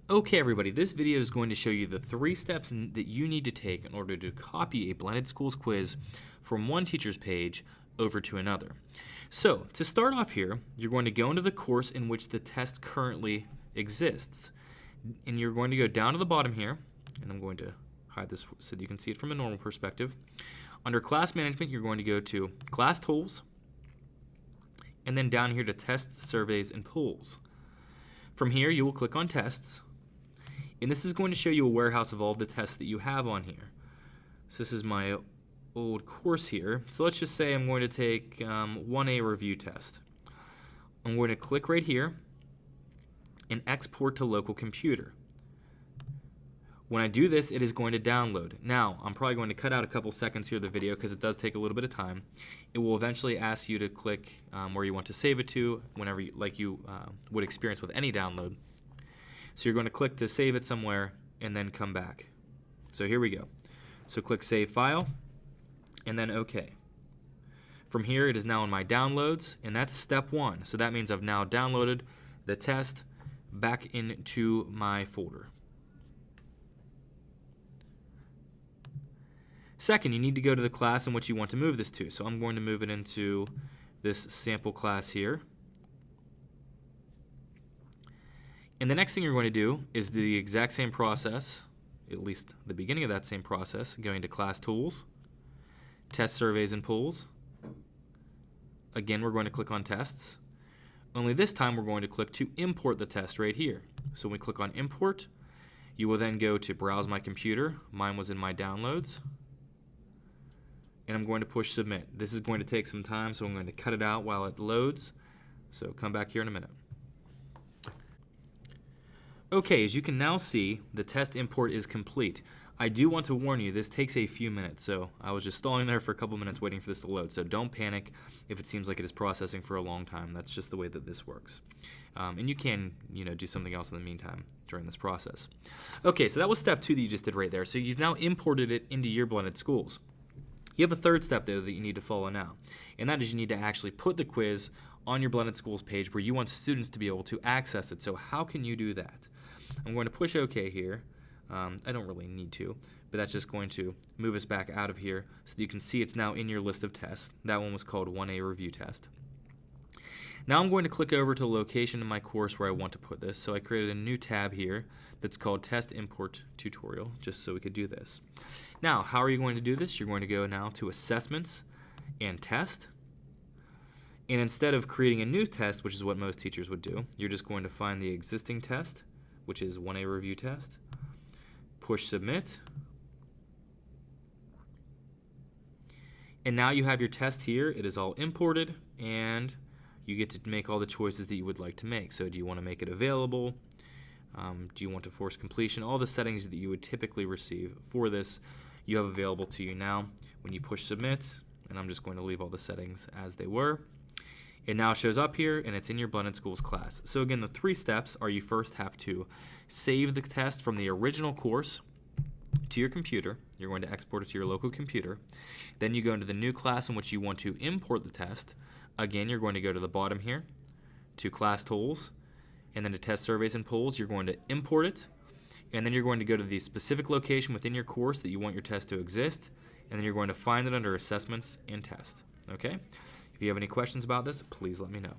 Okay, everybody, this video is going to show you the 3 steps that you need to take in order to copy a blended schools quiz from one teacher's page over to another. So, to start off here, you're going to go into the course in which the test currently exists. And you're going to go down to the bottom here, and I'm going to hide this so that you can see it from a normal perspective. Under Class Management, you're going to go to Class Tools, and then down here to Tests, Surveys, and Polls. From here, you will click on Tests. And this is going to show you a warehouse of all of the tests that you have on here. So this is my old course here. So let's just say I'm going to take 1A review test. I'm going to click right here and export to local computer. When I do this, it is going to download. Now, I'm probably going to cut out a couple seconds here of the video because it does take a little bit of time. It will eventually ask you to click where you want to save it to whenever you would experience with any download. So you're going to click to save it somewhere and then come back. So here we go. So click Save File and then OK. From here, it is now in my downloads, and that's step 1. So that means I've now downloaded the test back into my folder. Second, you need to go to the class in which you want to move this to. So I'm going to move it into this sample class here. And the next thing you're going to do is do the exact same process, at least the beginning of that same process, going to Class Tools, Test Surveys and Polls. Again, we're going to click on Tests. Only this time we're going to click to import the test right here. So when we click on Import, you will then go to Browse My Computer. Mine was in my downloads. And I'm going to push Submit. This is going to take some time, so I'm going to cut it out while it loads. So come back here in a minute. Okay, as you can now see, the test import is complete. I do want to warn you, this takes a few minutes, so I was just stalling there for a couple minutes waiting for this to load. So don't panic if it seems like it is processing for a long time. That's just the way that this works. And you can, do something else in the meantime during this process. Okay, so that was step 2 that you just did right there. So you've now imported it into your blended schools. You have a third step though that you need to follow now, and that is you need to actually put the quiz on your blended schools page where you want students to be able to access it. So how can you do that? I'm going to push OK here. I don't really need to, but that's just going to move us back out of here so that you can see it's now in your list of tests. That one was called 1A review test. Now I'm going to click over to the location in my course where I want to put this. So I created a new tab here that's called Test Import Tutorial, just so we could do this. Now, how are you going to do this? You're going to go now to Assessments and Test. And instead of creating a new test, which is what most teachers would do, you're just going to find the existing test, which is 1A review test. Push Submit. And now you have your test here. It is all imported, and you get to make all the choices that you would like to make. So do you want to make it available? Do you want to force completion? All the settings that you would typically receive for this, you have available to you now. When you push Submit, and I'm just going to leave all the settings as they were, it now shows up here, and it's in your blended schools class. So again, the 3 steps are you first have to save the test from the original course to your computer. You're going to export it to your local computer. Then you go into the new class in which you want to import the test. Again, you're going to go to the bottom here to Class Tools, and then to Test Surveys and Polls. You're going to import it, and then you're going to go to the specific location within your course that you want your test to exist, and then you're going to find it under Assessments and Test. Okay? If you have any questions about this, please let me know.